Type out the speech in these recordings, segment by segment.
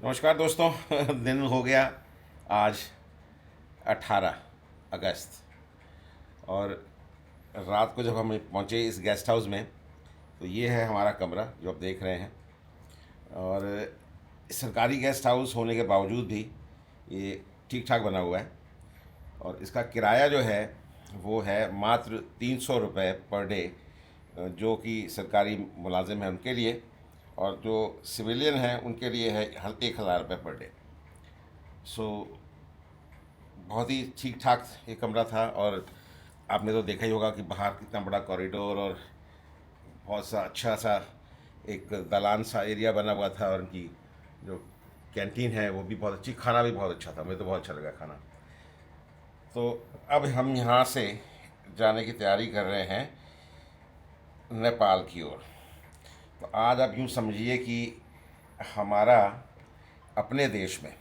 नमस्कार दोस्तों। दिन हो गया आज 18 अगस्त, और रात को जब हम पहुंचे इस गेस्ट हाउस में, तो ये है हमारा कमरा जो आप देख रहे हैं। और सरकारी गेस्ट हाउस होने के बावजूद भी ये ठीक ठाक बना हुआ है। और इसका किराया जो है वो है मात्र 300 रुपये पर डे, जो कि सरकारी मुलाजिम हैं उनके लिए, और जो सिविलियन हैं उनके लिए है 1,000 रुपये पर डे। सो बहुत ही ठीक ठाक ये कमरा था। और आपने तो देखा ही होगा कि बाहर कितना बड़ा कॉरिडोर और बहुत सा अच्छा सा एक दालान सा एरिया बना हुआ था, और उनकी जो कैंटीन है वो भी बहुत अच्छी, खाना भी बहुत अच्छा था, मुझे तो बहुत अच्छा लगा खाना। तो अब हम यहाँ से जाने की तैयारी कर रहे हैं नेपाल की ओर। तो आज आप यूँ समझिए कि हमारा अपने देश में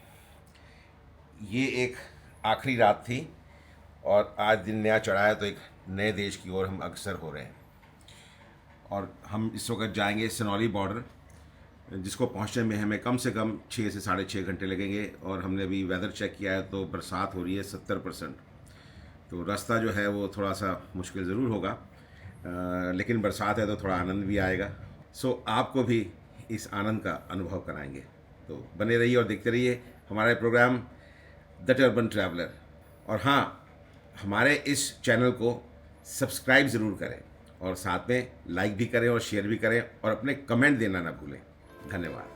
ये एक आखिरी रात थी, और आज दिन नया चढ़ा है, तो एक नए देश की ओर हम अग्रसर हो रहे हैं। और हम इस वक्त जाएंगे सनौली बॉर्डर, जिसको पहुंचने में हमें कम से कम 6 से 6.5 घंटे लगेंगे। और हमने अभी वेदर चेक किया है तो बरसात हो रही है 70%। तो रास्ता जो है वो थोड़ा सा मुश्किल ज़रूर होगा, लेकिन बरसात है तो थोड़ा आनंद भी आएगा। सो आपको भी इस आनंद का अनुभव कराएंगे। तो बने रहिए और देखते रहिए हमारा प्रोग्राम द टर्बन ट्रैवलर। और हाँ, हमारे इस चैनल को सब्सक्राइब ज़रूर करें, और साथ में लाइक भी करें और शेयर भी करें, और अपने कमेंट देना ना भूलें। धन्यवाद।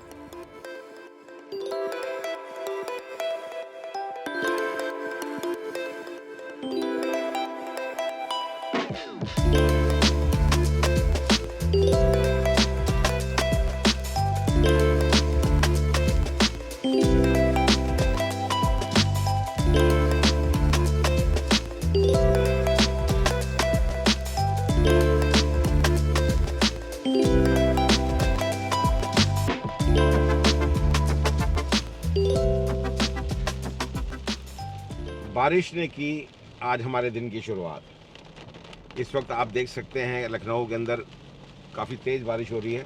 बारिश ने की आज हमारे दिन की शुरुआत। इस वक्त आप देख सकते हैं लखनऊ के अंदर काफ़ी तेज़ बारिश हो रही है।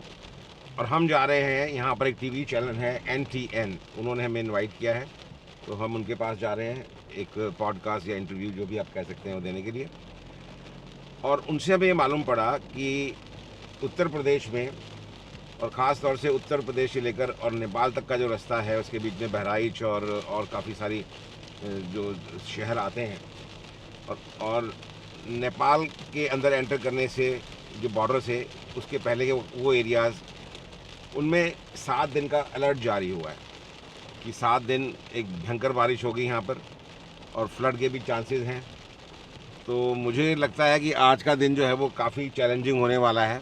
और हम जा रहे हैं, यहाँ पर एक टीवी चैनल है NTN, उन्होंने हमें इनवाइट किया है, तो हम उनके पास जा रहे हैं एक पॉडकास्ट या इंटरव्यू, जो भी आप कह सकते हैं, वो देने के लिए। और उनसे हमें ये मालूम पड़ा कि उत्तर प्रदेश में, और ख़ास तौर से उत्तर प्रदेश से लेकर और नेपाल तक का जो रास्ता है, उसके बीच में बहराइच और काफ़ी सारी जो शहर आते हैं, और नेपाल के अंदर एंटर करने से, जो बॉर्डर से उसके पहले के वो एरियाज़, उनमें 7 दिन का अलर्ट जारी हुआ है कि 7 दिन एक भयंकर बारिश होगी यहाँ पर, और फ्लड के भी चांसेस हैं। तो मुझे लगता है कि आज का दिन जो है वो काफ़ी चैलेंजिंग होने वाला है,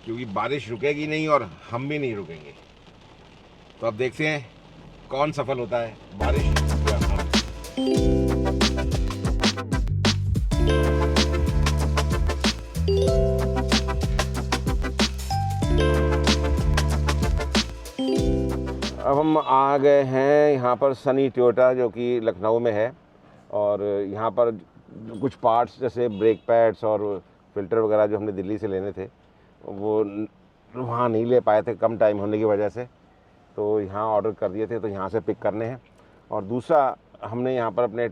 क्योंकि बारिश रुकेगी नहीं और हम भी नहीं रुकेंगे। तो अब देखते हैं कौन सफल होता है, बारिश या हम। अब हम आ गए हैं यहाँ पर सनी टोयोटा, जो कि लखनऊ में है। और यहाँ पर कुछ पार्ट्स जैसे ब्रेक पैड्स और फिल्टर वगैरह जो हमने दिल्ली से लेने थे, वो वहाँ नहीं ले पाए थे कम टाइम होने की वजह से, तो यहाँ ऑर्डर कर दिए थे, तो यहाँ से पिक करने हैं। और दूसरा, हमने यहाँ पर अपने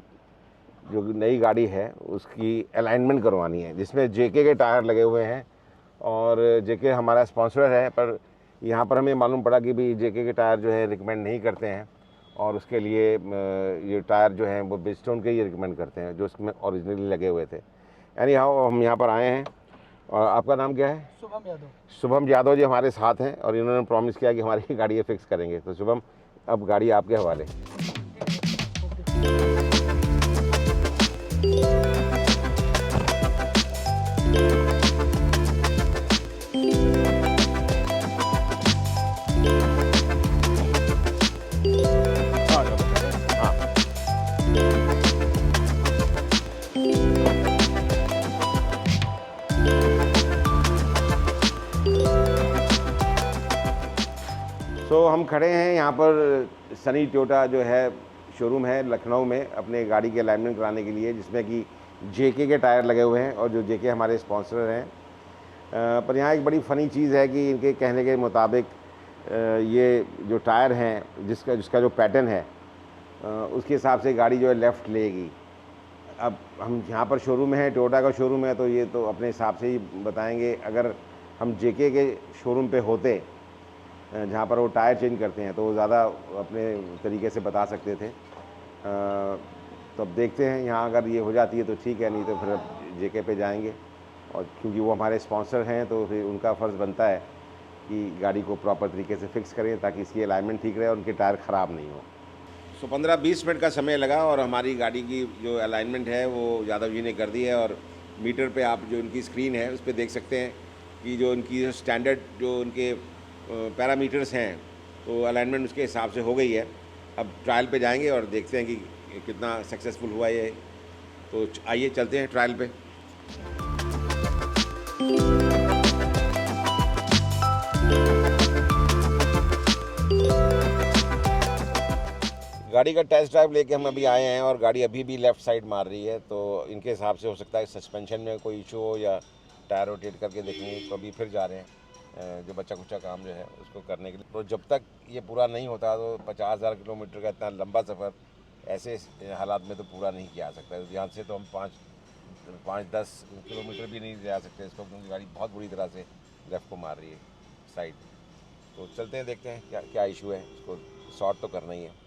जो नई गाड़ी है उसकी अलाइनमेंट करवानी है, जिसमें JK के टायर लगे हुए हैं। और JK हमारा स्पॉन्सर है, पर यहाँ पर हमें मालूम पड़ा कि भी JK के टायर जो है रिकमेंड नहीं करते हैं, और उसके लिए ये टायर जो हैं वो ब्रिजस्टोन के ही रिकमेंड करते हैं, जो इसमें ओरिजिनली लगे हुए थे। यानी हाँ, हम यहाँ पर आए हैं। और आपका नाम क्या है? शुभम यादव। शुभम यादव जी हमारे साथ हैं, और इन्होंने प्रॉमिस किया कि हमारी गाड़ी ये फिक्स करेंगे। तो शुभम, अब गाड़ी आपके हवाले। तो हम खड़े हैं यहाँ पर सनी टोयोटा जो है शोरूम है लखनऊ में, अपने गाड़ी के अलाइनमेंट कराने के लिए, जिसमें कि JK के टायर लगे हुए हैं, और जो JK हमारे स्पॉन्सर हैं। पर यहाँ एक बड़ी फ़नी चीज़ है कि इनके कहने के मुताबिक ये जो टायर हैं जिसका जिसका जो पैटर्न है उसके हिसाब से गाड़ी जो है लेफ़्ट लेगी। अब हम यहाँ पर शोरूम में हैं, टोयोटा का शोरूम है, तो ये तो अपने हिसाब से ही बताएंगे। अगर हम जेके के शोरूम पे होते जहाँ पर वो टायर चेंज करते हैं तो वो ज़्यादा अपने तरीके से बता सकते थे। तो अब देखते हैं, यहाँ अगर ये हो जाती है तो ठीक है, नहीं तो फिर अब जेके पे जाएंगे। और क्योंकि वो हमारे स्पॉन्सर हैं तो फिर उनका फ़र्ज़ बनता है कि गाड़ी को प्रॉपर तरीके से फिक्स करें ताकि इसकी अलाइनमेंट ठीक रहे और उनके टायर ख़राब नहीं हो। सो 15-20 मिनट का समय लगा और हमारी गाड़ी की जो अलाइनमेंट है वो यादव जी ने कर दी है। और मीटर पे आप जो इनकी स्क्रीन है उस पर देख सकते हैं कि जो इनकी स्टैंडर्ड जो उनके पैरामीटर्स हैं तो अलाइनमेंट उसके हिसाब से हो गई है। अब ट्रायल पे जाएंगे और देखते हैं कि कितना सक्सेसफुल हुआ ये। तो आइए चलते हैं ट्रायल पे। गाड़ी का टेस्ट ड्राइव लेके हम अभी आए हैं और गाड़ी अभी भी लेफ़्ट साइड मार रही है। तो इनके हिसाब से हो सकता है सस्पेंशन में कोई इशू हो या टायर रोटेट करके देखेंगे। तो अभी फिर जा रहे हैं जो बच्चा कुच्चा काम जो है उसको करने के लिए। तो जब तक ये पूरा नहीं होता तो 50,000 किलोमीटर का इतना लंबा सफ़र ऐसे हालात में तो पूरा नहीं किया जा सकता। यहाँ से तो हम 5-10 किलोमीटर भी नहीं जा सकते इसको, क्योंकि गाड़ी बहुत बुरी तरह से लेफ़्ट को मार रही है साइड। तो चलते हैं, देखते हैं क्या क्या इशू है, इसको सॉर्ट तो करना ही है।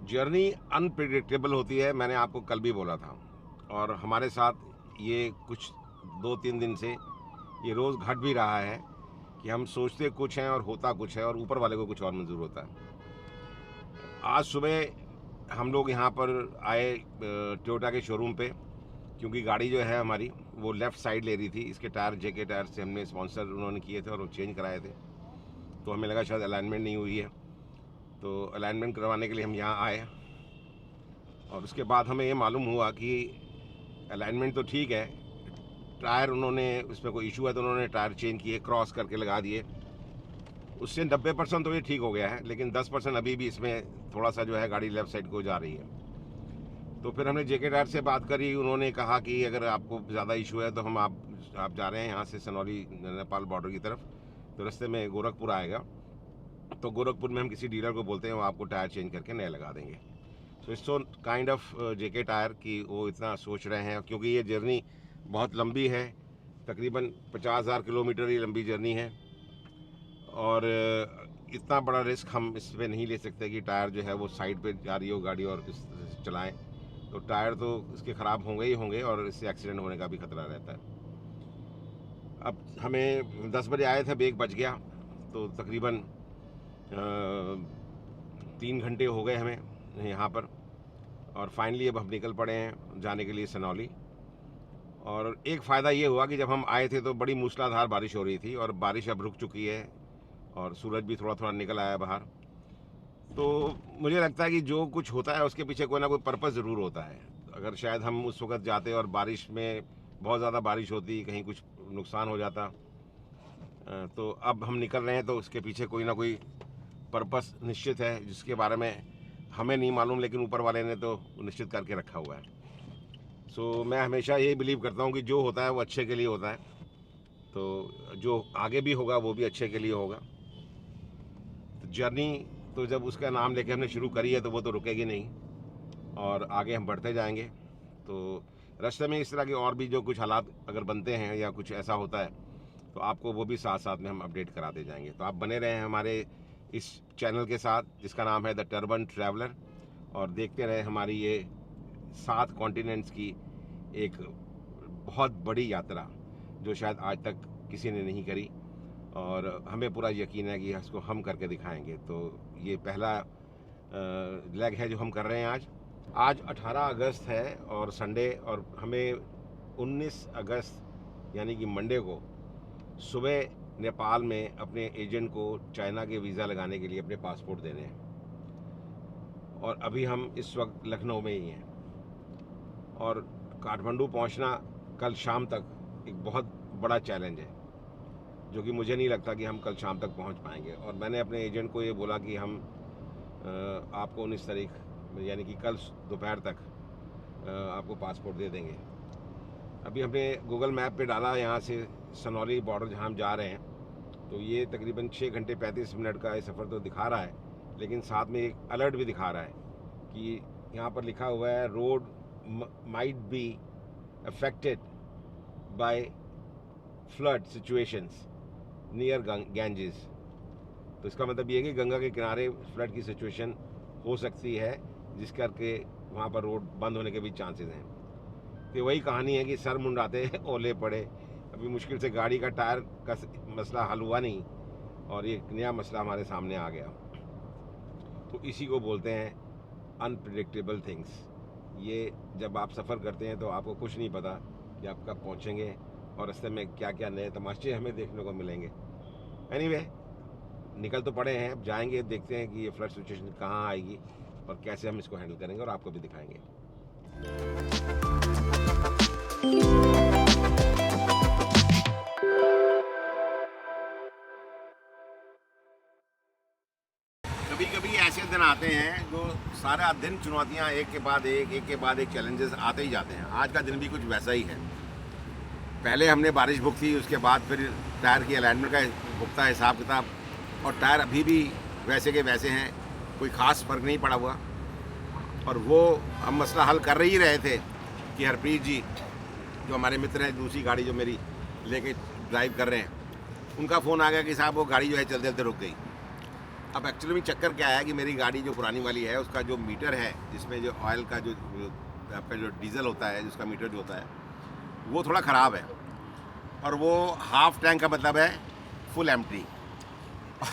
जर्नी अनप्रिडिक्टेबल होती है, मैंने आपको कल भी बोला था। और हमारे साथ ये कुछ 2-3 दिन से ये रोज़ घट भी रहा है कि हम सोचते कुछ हैं और होता कुछ है और ऊपर वाले को कुछ और मंजूर होता है। आज सुबह हम लोग यहाँ पर आए टोयोटा के शोरूम पे, क्योंकि गाड़ी जो है हमारी वो लेफ़्ट साइड ले रही थी। इसके टायर जेके टायर से हमने स्पॉन्सर उन्होंने किए थे और वो चेंज कराए थे। तो हमें लगा शायद अलाइनमेंट नहीं हुई है, तो अलाइनमेंट करवाने के लिए हम यहाँ आए। और उसके बाद हमें ये मालूम हुआ कि अलाइनमेंट तो ठीक है, टायर उन्होंने उसमें कोई इशू है तो उन्होंने टायर चेंज किए, क्रॉस करके लगा दिए। उससे 90% तो ये ठीक हो गया है, लेकिन 10% अभी भी इसमें थोड़ा सा जो है गाड़ी लेफ़्ट साइड को जा रही है। तो फिर हमने जेके टायर से बात करी, उन्होंने कहा कि अगर आपको ज़्यादा इशू है तो हम आप जा रहे हैं यहाँ से सनौली नेपाल बॉर्डर की तरफ, तो रास्ते में गोरखपुर आएगा, तो गोरखपुर में हम किसी डीलर को बोलते हैं वो आपको टायर चेंज करके नए लगा देंगे। So it's so kind of JK tyre कि वो इतना सोच रहे हैं, क्योंकि ये जर्नी बहुत लंबी है, तकरीबन 50,000 किलोमीटर ही लंबी जर्नी है। और इतना बड़ा रिस्क हम इस पर नहीं ले सकते कि टायर जो है वो साइड पे जा रही हो गाड़ी और इस चलाएं। तो टायर तो इसके ख़राब होंगे ही होंगे और इससे एक्सीडेंट होने का भी खतरा रहता है। अब हमें 10 बजे आए थे, अब 1 बज गया, तो तकरीबन 3 घंटे हो गए हमें यहाँ पर। और फाइनली अब हम निकल पड़े हैं जाने के लिए सनौली। और एक फ़ायदा ये हुआ कि जब हम आए थे तो बड़ी मूसलाधार बारिश हो रही थी और बारिश अब रुक चुकी है और सूरज भी थोड़ा थोड़ा निकल आया बाहर। तो मुझे लगता है कि जो कुछ होता है उसके पीछे कोई ना कोई पर्पस ज़रूर होता है। अगर शायद हम उस वक्त जाते और बारिश में बहुत ज़्यादा बारिश होती, कहीं कुछ नुकसान हो जाता, तो अब हम निकल रहे हैं तो उसके पीछे कोई ना कोई पर्पस निश्चित है, जिसके बारे में हमें नहीं मालूम, लेकिन ऊपर वाले ने तो निश्चित करके रखा हुआ है। सो मैं हमेशा यही बिलीव करता हूँ कि जो होता है वो अच्छे के लिए होता है, तो जो आगे भी होगा वो भी अच्छे के लिए होगा। तो जर्नी तो जब उसका नाम लेके हमने शुरू करी है तो वो तो रुकेगी नहीं और आगे हम बढ़ते जाएंगे। तो रास्ते में इस तरह के और भी जो कुछ हालात अगर बनते हैं या कुछ ऐसा होता है तो आपको वो भी साथ साथ में हम अपडेट कराते जाएंगे। तो आप बने रहें हमारे इस चैनल के साथ जिसका नाम है द टर्बन ट्रैवलर, और देखते रहें हमारी ये 7 कॉन्टिनेंट्स की एक बहुत बड़ी यात्रा जो शायद आज तक किसी ने नहीं करी, और हमें पूरा यकीन है कि इसको हम करके दिखाएंगे। तो ये पहला लेग है जो हम कर रहे हैं आज 18 अगस्त है और संडे, और हमें 19 अगस्त यानी कि मंडे को सुबह नेपाल में अपने एजेंट को चाइना के वीज़ा लगाने के लिए अपने पासपोर्ट देने हैं। और अभी हम इस वक्त लखनऊ में ही हैं और काठमांडू पहुंचना कल शाम तक एक बहुत बड़ा चैलेंज है, जो कि मुझे नहीं लगता कि हम कल शाम तक पहुंच पाएंगे। और मैंने अपने एजेंट को ये बोला कि हम आपको 19 तारीख यानी कि कल दोपहर तक आपको पासपोर्ट दे देंगे। अभी हमने गूगल मैप पे डाला यहाँ से सनौली बॉर्डर जहाँ हम जा रहे हैं, तो ये तकरीबन 6 घंटे 35 मिनट का ये सफ़र तो दिखा रहा है, लेकिन साथ में एक अलर्ट भी दिखा रहा है कि यहाँ पर लिखा हुआ है road might be affected by flood situations near Ganges. तो इसका मतलब ये है कि गंगा के किनारे फ्लड की सिचुएशन हो सकती है, जिस करके वहाँ पर रोड बंद होने के भी चांसेस हैं। तो वही कहानी है कि सर मुंडाते ओले पड़े। अभी मुश्किल से गाड़ी का टायर का मसला हल हुआ नहीं और ये नया मसला हमारे सामने आ गया। तो इसी को बोलते हैं अनप्रेडिक्टेबल थिंग्स। ये जब आप सफ़र करते हैं तो आपको कुछ नहीं पता कि आप कब पहुँचेंगे और रास्ते में क्या क्या नए तमाशे हमें देखने को मिलेंगे। एनीवे, निकल तो पड़े हैं, अब जाएंगे, देखते हैं कि ये फ्लड सिचुएशन कहाँ आएगी और कैसे हम इसको हैंडल करेंगे और आपको भी दिखाएंगे। कभी कभी ऐसे दिन आते हैं जो सारा दिन चुनौतियां एक के बाद एक चैलेंजेस आते ही जाते हैं। आज का दिन भी कुछ वैसा ही है। पहले हमने बारिश बुक थी, उसके बाद फिर टायर की अलाइनमेंट का पुख्ता हिसाब किताब, और टायर अभी भी वैसे के वैसे हैं, कोई ख़ास फ़र्क नहीं पड़ा हुआ। और वो हम मसला हल कर ही रहे थे कि हरप्रीत जी जो हमारे मित्र हैं, दूसरी गाड़ी जो मेरी लेके ड्राइव कर रहे हैं, उनका फ़ोन आ गया कि साहब वो गाड़ी जो है चलते चलते रुक गई। अब एक्चुअली में चक्कर क्या है कि मेरी गाड़ी जो पुरानी वाली है उसका जो मीटर है, जिसमें जो ऑयल का जो आपका जो डीजल होता है, जिसका मीटर जो होता है वो थोड़ा ख़राब है, और वो हाफ टैंक का मतलब है फुल एम्प्टी।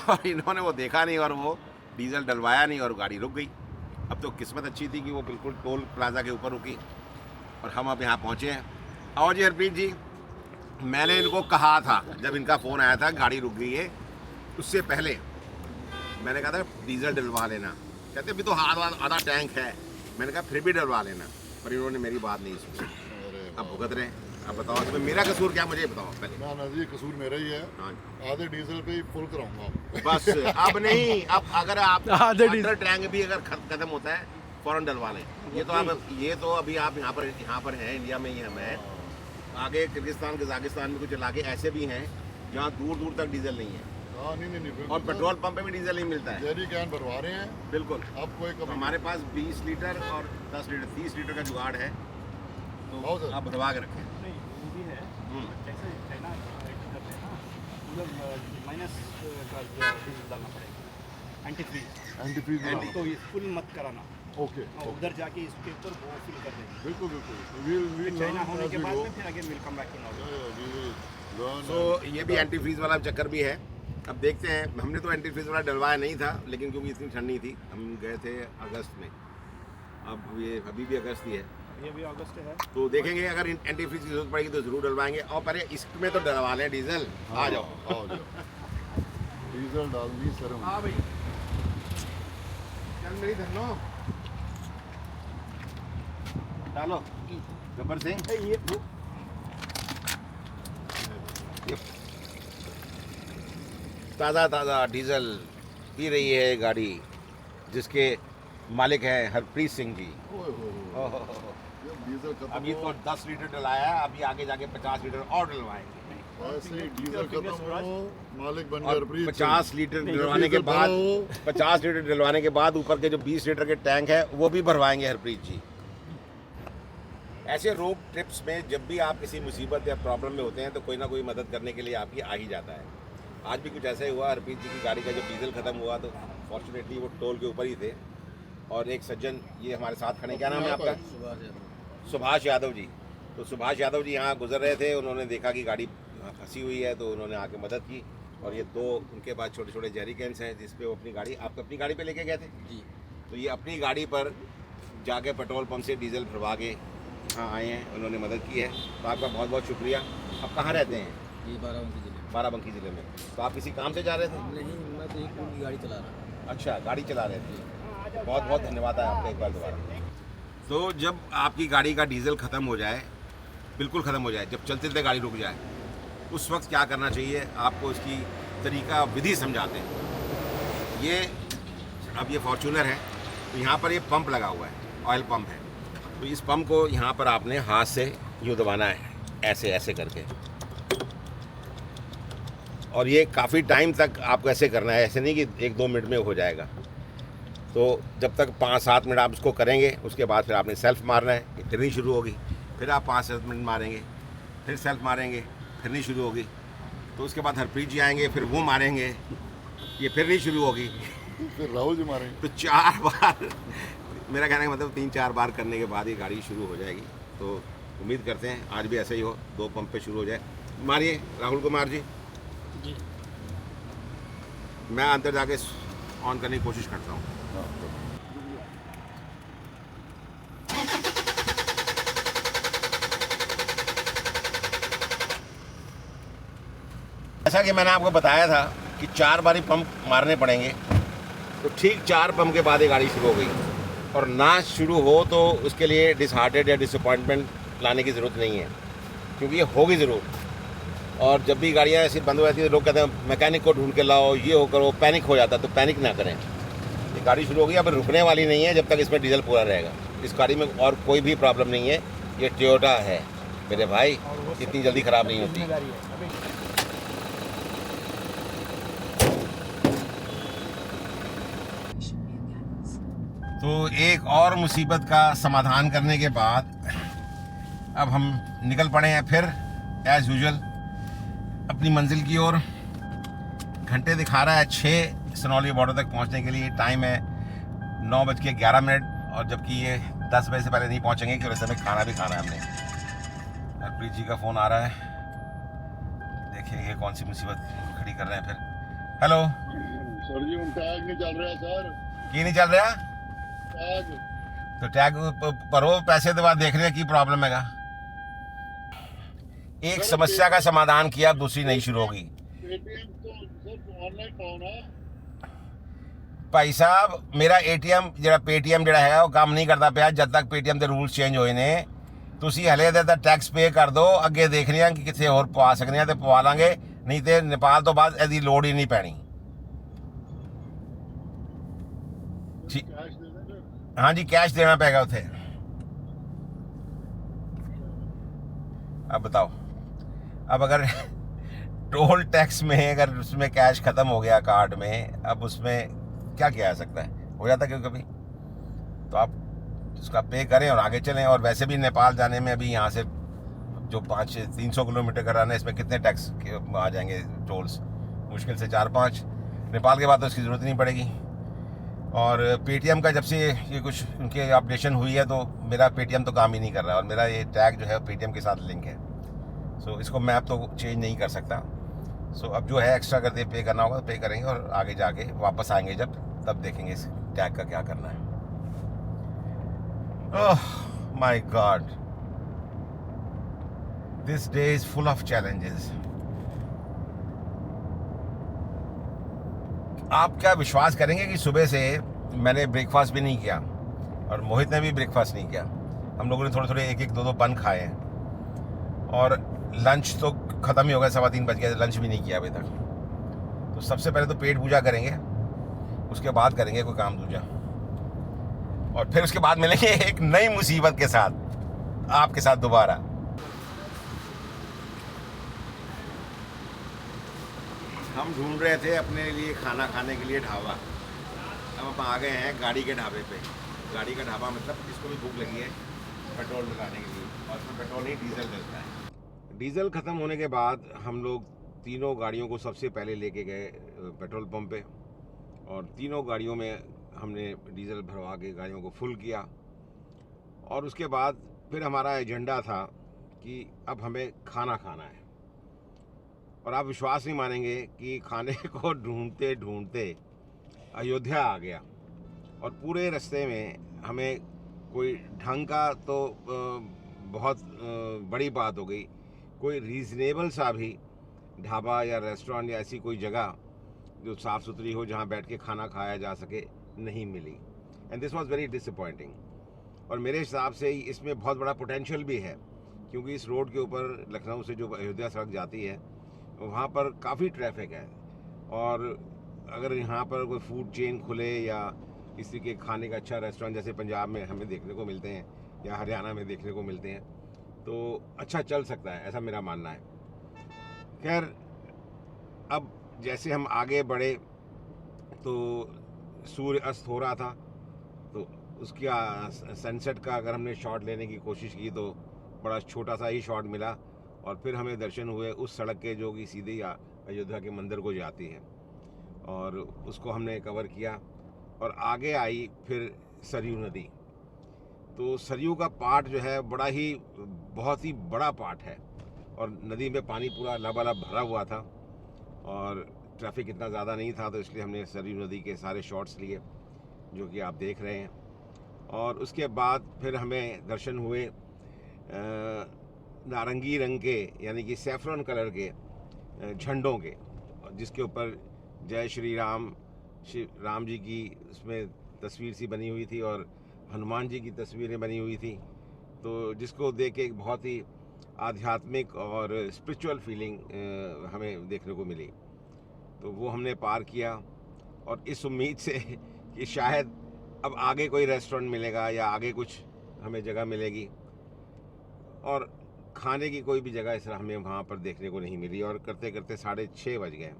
और इन्होंने वो देखा नहीं और वो डीजल डलवाया नहीं और गाड़ी रुक गई। अब तो किस्मत अच्छी थी कि वो बिल्कुल टोल प्लाजा के ऊपर रुकी और हम अब यहाँ पहुँचे हैं। और जी हरप्रीत जी, मैंने इनको कहा था जब इनका फ़ोन आया था गाड़ी रुक गई है, उससे पहले मैंने कहा था डीजल डलवा लेना। कहते अभी तो आधा टैंक है। मैंने कहा फिर भी डलवा लेना, पर इन्होंने मेरी बात नहीं सुनी। अब भुगत रहे हैं। अब बताओ इसमें मेरा कसूर क्या, मुझे बताओ पहले। ना जी, कसूर मेरा ही है। आधे डीजल पे ही फुल कराऊंगा बस। अब नहीं, अब अगर आप आधे टैंक भी अगर खत्म होता है फौरन डलवा लें। ये तो अभी आप यहाँ पर हैं, इंडिया में ही हम हैं। आगे किर्गिस्तान कजाकिस्तान में कुछ इलाके ऐसे भी हैं जहाँ दूर दूर तक डीजल नहीं है। नहीं, और पेट्रोल पंप पे भी डीजल नहीं मिलता है। जेरी कैन भरवा रहे हैं। बिल्कुल। अब कोई हमारे पास 20 लीटर और 10 लीटर 30 लीटर का जुगाड़ है, तो आप भरवा के रखें। माइनस का डीजल डालना पड़ेगा, एंटीफ्रीज तो ये फुल मत कराना। ओके, उधर जाके इसके ऊपर वो फिल कर देंगे। बिल्कुल। चाइना होने के बाद में फिर आगे will come back in order. तो ये भी एंटीफ्रीज वाला चक्कर भी है। अब देखते हैं। हमने तो एंटीफ्रीज वाला डलवाया नहीं था, लेकिन क्योंकि इतनी ठंडी थी, हम गए थे अगस्त में। अब ये अभी भी अगस्त ही है, ये भी अगस्त है। तो देखेंगे अगर एंटीफ्रीज की जरूरत पड़ेगी तो ज़रूर डलवाएंगे। और पहले इसमें तो डलवा लें डीजल। आ जाओ डीजल डालनी सर। हाँ भाई, चल मेरी धनो डालो गब्बर सिंह। ये ताज़ा डीजल पी रही है गाड़ी, जिसके मालिक हैं हरप्रीत सिंह जी। अभी तो 10 लीटर डलाया है, अभी आगे जाके 50 लीटर और डलवाएंगे। ऐसे डीजल खत्म हो, मालिक बन और 50 लीटर डलवाने के बाद 50 लीटर डलवाने के बाद ऊपर के जो 20 लीटर के टैंक है वो भी भरवाएंगे हरप्रीत जी। ऐसे रोड ट्रिप्स में जब भी आप किसी मुसीबत या प्रॉब्लम में होते हैं तो कोई ना कोई मदद करने के लिए आपकी आ ही जाता है। आज भी कुछ ऐसा ही हुआ। हरप्रीत जी की गाड़ी का जब डीजल ख़त्म हुआ तो फॉर्चुनेटली वो टोल के ऊपर ही थे, और एक सज्जन ये हमारे साथ खड़े, क्या नाम है आपका? सुभाष यादव जी। तो सुभाष यादव जी यहाँ गुजर रहे थे, उन्होंने देखा कि गाड़ी फंसी हुई है तो उन्होंने आके मदद की। और ये दो उनके पास छोटे छोटे जेरी कैंस हैं जिस पे वो अपनी गाड़ी, आप अपनी गाड़ी पे लेके गए थे जी। तो ये अपनी गाड़ी पर जाके पेट्रोल पंप से डीजल भरवा के यहाँ आए हैं, उन्होंने मदद की है। तो आपका बहुत बहुत शुक्रिया। आप कहाँ रहते हैं? ये बाराबंकी ज़िले में। तो आप किसी काम से जा रहे थे? नहीं, मैं तो एक गाड़ी चला रहा हूँ। अच्छा, गाड़ी चला रहे थे। बहुत बहुत धन्यवाद है आपका एक बार दोबारा। तो जब आपकी गाड़ी का डीजल ख़त्म हो जाए, बिल्कुल ख़त्म हो जाए, जब चलते चलते गाड़ी रुक जाए, उस वक्त क्या करना चाहिए, आपको इसकी तरीका विधि समझाते हैं। ये अब ये फॉर्च्यूनर है, तो यहाँ पर ये पंप लगा हुआ है, ऑयल पंप है। तो इस पंप को यहाँ पर आपने हाथ से यूँ दबाना है, ऐसे ऐसे करके, और ये काफ़ी टाइम तक आपको ऐसे करना है, ऐसे नहीं कि 1-2 मिनट में हो जाएगा। तो जब तक 5-7 मिनट आप इसको करेंगे, उसके बाद फिर आपने सेल्फ मारना है, ये फिर नहीं शुरू होगी। फिर आप 5-7 मिनट मारेंगे, फिर सेल्फ मारेंगे, फिर नहीं शुरू होगी। तो उसके बाद हरप्रीत जी आएंगे, फिर वो मारेंगे, ये फिर नहीं शुरू होगी। फिर राहुल जी मारेंगे। तो 4 बार मेरा कहने का मतलब 3-4 बार करने के बाद ये गाड़ी शुरू हो जाएगी। तो उम्मीद करते हैं आज भी ऐसा ही हो, 2 पंप पे शुरू हो जाए। मारिए राहुल कुमार जी। मैं अंदर जाके ऑन करने की कोशिश करता हूँ। जैसा कि मैंने आपको बताया था कि 4 बारी पंप मारने पड़ेंगे, तो ठीक 4 पंप के बाद ये गाड़ी शुरू हो गई। और ना शुरू हो तो उसके लिए डिसहार्टेड या डिसअपॉइंटमेंट लाने की ज़रूरत नहीं है, क्योंकि ये होगी ज़रूर। और जब भी गाड़ियाँ ऐसी बंद हो जाती है तो लोग कहते हैं मैकेनिक को ढूंढ के लाओ, ये हो करो, पैनिक हो जाता है। तो पैनिक ना करें, ये गाड़ी शुरू होगी, अब रुकने वाली नहीं है जब तक इसमें डीजल पूरा रहेगा। इस गाड़ी में और कोई भी प्रॉब्लम नहीं है, ये टोयोटा है मेरे भाई, इतनी जल्दी ख़राब नहीं होती। तो एक और मुसीबत का समाधान करने के बाद अब हम निकल पड़े हैं फिर एज़ यूजुअल अपनी मंजिल की ओर। घंटे दिखा रहा है 6 सनौली बॉर्डर तक पहुंचने के लिए। टाइम है 9:11, और जबकि ये 10 बजे से पहले नहीं पहुंचेंगे क्योंकि वैसे में खाना भी खाना है हमने। हरप्रीत जी का फ़ोन आ रहा है, देखिए ये कौन सी मुसीबत खड़ी कर रहे हैं फिर। हेलो सर जी, टैग नहीं चल रहा सर। की नहीं चल रहा? टैग तो टैग भरो, पैसे के बाद देख रहे हैं की प्रॉब्लम है। एक समस्या का समाधान किया, दूसरी नहीं शुरू होगी। पेटीएम तो सर ऑनलाइन पाओ ना भाई साहब, मेरा एटीएम ਜਿਹੜਾ पेटीएम ਜਿਹੜਾ ਹੈਗਾ ਉਹ ਕੰਮ ਨਹੀਂ ਕਰਦਾ ਪਿਆ। ਜਦ ਤੱਕ पेटीएम ਦੇ ਰੂਲਸ ਚੇਂਜ ਹੋਏ ਨੇ, ਤੁਸੀਂ ਹਲੇ ਦਾ ਟੈਕਸ ਪੇ ਕਰ ਦਿਓ, ਅੱਗੇ ਦੇਖ ਰਹੇ ਹਾਂ ਕਿ ਕਿੱਥੇ ਹੋਰ ਪਵਾ ਸਕਦੇ ਹਾਂ ਤੇ ਪਵਾ ਲਾਂਗੇ, ਨਹੀਂ ਤੇ ਨੇਪਾਲ ਤੋਂ ਬਾਅਦ ਇਹਦੀ ਲੋੜ ਹੀ ਨਹੀਂ ਪੈਣੀ। कैश दे देंगे। हाँ जी, कैश देना पड़ेगा उसे। अब बताओ, अब अगर टोल टैक्स में अगर उसमें कैश ख़त्म हो गया कार्ड में, अब उसमें क्या किया जा सकता है? हो जाता क्यों कभी? तो आप उसका पे करें और आगे चलें। और वैसे भी नेपाल जाने में अभी यहाँ से जो 300 किलोमीटर कराना है, इसमें कितने टैक्स आ जाएंगे टोल्स? मुश्किल से 4-5। नेपाल के बाद तो इसकी ज़रूरत नहीं पड़ेगी। और पेटीएम का जब से ये कुछ उनके अपडेशन हुई है तो मेरा पेटीएम तो काम ही नहीं कर रहा, और मेरा ये टैग जो है पेटीएम के साथ लिंक है। सो इसको मैं अब तो चेंज नहीं कर सकता। सो अब जो है एक्स्ट्रा अगर पे करना होगा तो पे करेंगे, और आगे जाके वापस आएंगे जब, तब देखेंगे इस टैग का क्या करना है। Oh my God, this day is full of challenges. आप क्या विश्वास करेंगे कि सुबह से मैंने ब्रेकफास्ट भी नहीं किया, और मोहित ने भी ब्रेकफास्ट नहीं किया। हम लोगों ने थोड़े थोड़े 1-1, 2-2 बन खाए हैं, और लंच तो ख़त्म ही हो गया, 3:15 बज गए, लंच भी नहीं किया अभी तक। तो सबसे पहले तो पेट पूजा करेंगे, उसके बाद करेंगे कोई काम दूजा, और फिर उसके बाद मिलेंगे एक नई मुसीबत के साथ आपके साथ दोबारा। हम ढूंढ रहे थे अपने लिए खाना खाने के लिए ढाबा। अब हम आ गए हैं गाड़ी के ढाबे पे। गाड़ी का ढाबा मतलब जिसको भी भूख लगी है पेट्रोल डलाने के लिए, और उसमें पेट्रोल नहीं डीजल डलता है। डीजल ख़त्म होने के बाद हम लोग तीनों गाड़ियों को सबसे पहले लेके गए पेट्रोल पंप पे, और तीनों गाड़ियों में हमने डीजल भरवा के गाड़ियों को फुल किया। और उसके बाद फिर हमारा एजेंडा था कि अब हमें खाना खाना है। और आप विश्वास नहीं मानेंगे कि खाने को ढूंढते ढूंढते अयोध्या आ गया, और पूरे रास्ते में हमें कोई ढंग का तो बहुत बड़ी बात हो गई, कोई रीज़नेबल सा भी ढाबा या रेस्टोरेंट या ऐसी कोई जगह जो साफ़ सुथरी हो जहाँ बैठ के खाना खाया जा सके नहीं मिली। And this was very disappointing. और मेरे हिसाब से इसमें बहुत बड़ा पोटेंशियल भी है, क्योंकि इस रोड के ऊपर लखनऊ से जो अयोध्या सड़क जाती है वहाँ पर काफ़ी ट्रैफिक है, और अगर यहाँ पर कोई फूड चेन खुले या किसी के खाने का अच्छा रेस्टोरेंट जैसे पंजाब में हमें देखने को मिलते हैं या हरियाणा में देखने को मिलते हैं तो अच्छा चल सकता है, ऐसा मेरा मानना है। खैर अब जैसे हम आगे बढ़े तो सूर्य अस्त हो रहा था, तो उसकी सनसेट का अगर हमने शॉट लेने की कोशिश की तो बड़ा छोटा सा ही शॉट मिला, और फिर हमें दर्शन हुए उस सड़क के जो कि सीधे अयोध्या के मंदिर को जाती है, और उसको हमने कवर किया। और आगे आई फिर सरयू नदी। तो सरयू का पार्ट जो है बहुत ही बड़ा पार्ट है, और नदी में पानी पूरा लबालब भरा हुआ था और ट्रैफिक इतना ज़्यादा नहीं था, तो इसलिए हमने सरयू नदी के सारे शॉट्स लिए जो कि आप देख रहे हैं। और उसके बाद फिर हमें दर्शन हुए नारंगी रंग के, यानी कि सैफरन कलर के झंडों के, जिसके ऊपर जय श्री राम जी की उसमें तस्वीर सी बनी हुई थी और हनुमान जी की तस्वीरें बनी हुई थी। तो जिसको देख के एक बहुत ही आध्यात्मिक और स्पिरिचुअल फीलिंग हमें देखने को मिली। तो वो हमने पार किया, और इस उम्मीद से कि शायद अब आगे कोई रेस्टोरेंट मिलेगा या आगे कुछ हमें जगह मिलेगी, और खाने की कोई भी जगह इस तरह हमें वहाँ पर देखने को नहीं मिली। और करते करते 6:30 बज गए।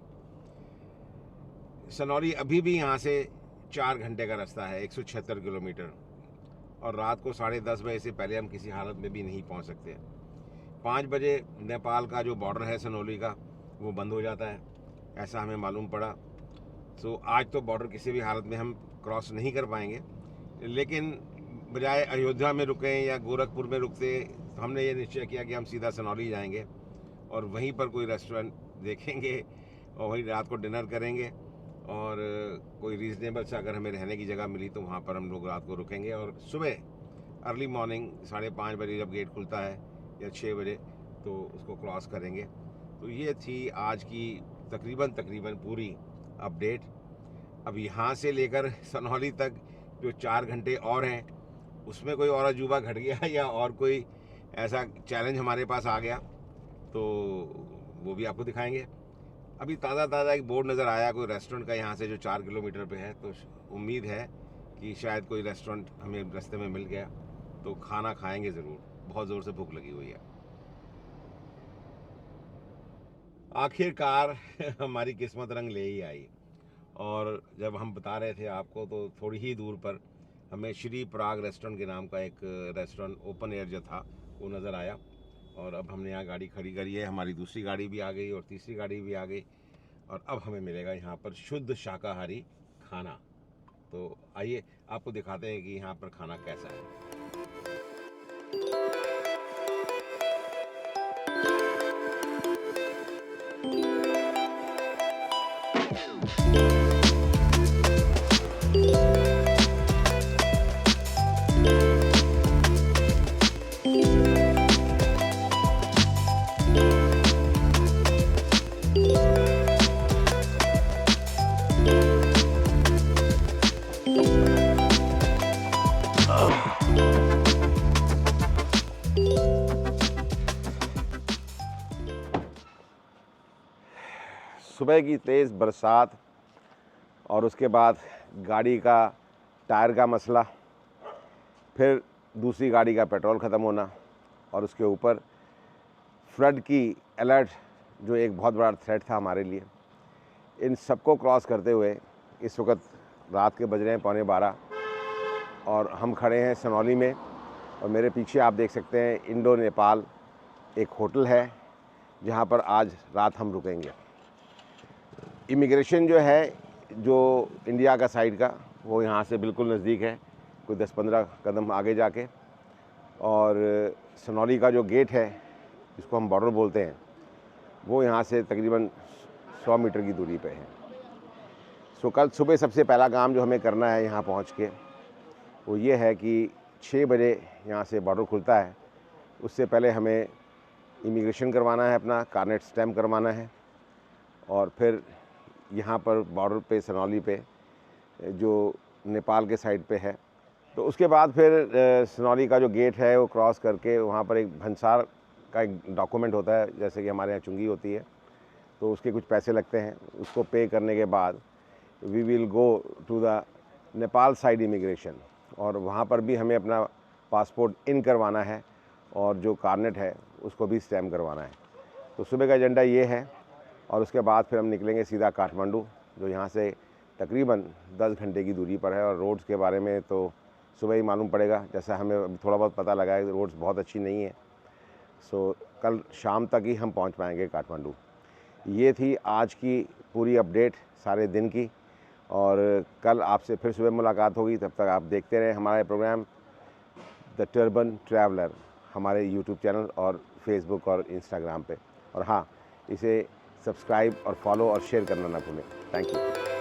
सनौली अभी भी यहाँ से 4 घंटे का रास्ता है, 176 किलोमीटर, और रात को 10:30 बजे से पहले हम किसी हालत में भी नहीं पहुँच सकते। 5 बजे नेपाल का जो बॉर्डर है सनौली का, वो बंद हो जाता है, ऐसा हमें मालूम पड़ा। तो आज तो बॉर्डर किसी भी हालत में हम क्रॉस नहीं कर पाएंगे, लेकिन बजाय अयोध्या में रुकें या गोरखपुर में रुकते, तो हमने ये निश्चय किया कि हम सीधा सनौली जाएंगे और वहीं पर कोई रेस्टोरेंट देखेंगे और वहीं रात को डिनर करेंगे, और कोई रीज़नेबल सा अगर हमें रहने की जगह मिली तो वहाँ पर हम लोग रात को रुकेंगे, और सुबह अर्ली मॉर्निंग 5:30 बजे जब गेट खुलता है या 6 बजे तो उसको क्रॉस करेंगे। तो ये थी आज की तकरीबन पूरी अपडेट। अब यहाँ से लेकर सनौली तक जो 4 घंटे और हैं, उसमें कोई और अजूबा घट गया या और कोई ऐसा चैलेंज हमारे पास आ गया तो वो भी आपको दिखाएंगे। अभी ताज़ा एक बोर्ड नज़र आया कोई रेस्टोरेंट का यहाँ से जो 4 किलोमीटर पे है, तो उम्मीद है कि शायद कोई रेस्टोरेंट हमें रास्ते में मिल गया तो खाना खाएंगे ज़रूर, बहुत ज़ोर से भूख लगी हुई है। आखिरकार हमारी किस्मत रंग ले ही आई, और जब हम बता रहे थे आपको तो थोड़ी ही दूर पर हमें श्री पराग रेस्टोरेंट के नाम का एक रेस्टोरेंट ओपन एयर जो था वो नज़र आया, और अब हमने यहाँ गाड़ी खड़ी करी है। हमारी दूसरी गाड़ी भी आ गई और तीसरी गाड़ी भी आ गई, और अब हमें मिलेगा यहाँ पर शुद्ध शाकाहारी खाना। तो आइए आपको दिखाते हैं कि यहाँ पर खाना कैसा है। सुबह की तेज़ बरसात और उसके बाद गाड़ी का टायर का मसला, फिर दूसरी गाड़ी का पेट्रोल ख़त्म होना, और उसके ऊपर फ्लड की अलर्ट जो एक बहुत बड़ा थ्रेट था हमारे लिए। इन सबको क्रॉस करते हुए इस वक्त रात के बज रहे हैं 11:15 और हम खड़े हैं सनौली में, और मेरे पीछे आप देख सकते हैं इंडो नेपाल एक होटल है जहाँ पर आज रात हम रुकेंगे। इमिग्रेशन जो है जो इंडिया का साइड का, वो यहाँ से बिल्कुल नज़दीक है, कोई 10-15 कदम आगे जाके, और सनौली का जो गेट है जिसको हम बॉर्डर बोलते हैं वो यहाँ से तकरीबन 100 मीटर की दूरी पे है। सो कल सुबह सबसे पहला काम जो हमें करना है यहाँ पहुँच के वो ये है कि 6 बजे यहाँ से बॉर्डर खुलता है, उससे पहले हमें इमिग्रेशन करवाना है, अपना कार्नेट स्टैम्प करवाना है, और फिर यहाँ पर बॉर्डर पे सनौली पे जो नेपाल के साइड पे है, तो उसके बाद फिर सनौली का जो गेट है वो क्रॉस करके वहाँ पर एक भंसार का एक डॉक्यूमेंट होता है, जैसे कि हमारे यहाँ चुंगी होती है, तो उसके कुछ पैसे लगते हैं। उसको पे करने के बाद we will go to the Nepal side immigration, और वहाँ पर भी हमें अपना पासपोर्ट इन करवाना है और जो कार्नेट है उसको भी स्टैम्प करवाना है। तो सुबह का एजेंडा ये है, और उसके बाद फिर हम निकलेंगे सीधा काठमांडू, जो यहाँ से तकरीबन 10 घंटे की दूरी पर है। और रोड्स के बारे में तो सुबह ही मालूम पड़ेगा, जैसा हमें अभी थोड़ा बहुत पता लगा है, रोड्स बहुत अच्छी नहीं है। सो कल शाम तक ही हम पहुँच पाएंगे काठमांडू। ये थी आज की पूरी अपडेट सारे दिन की, और कल आपसे फिर सुबह मुलाकात होगी। तब तक आप देखते रहें हमारे प्रोग्राम द टर्बन ट्रैवलर, हमारे यूट्यूब चैनल और फेसबुक और इंस्टाग्राम पे। और हाँ, इसे सब्सक्राइब और फॉलो और शेयर करना ना भूलें। Thank you.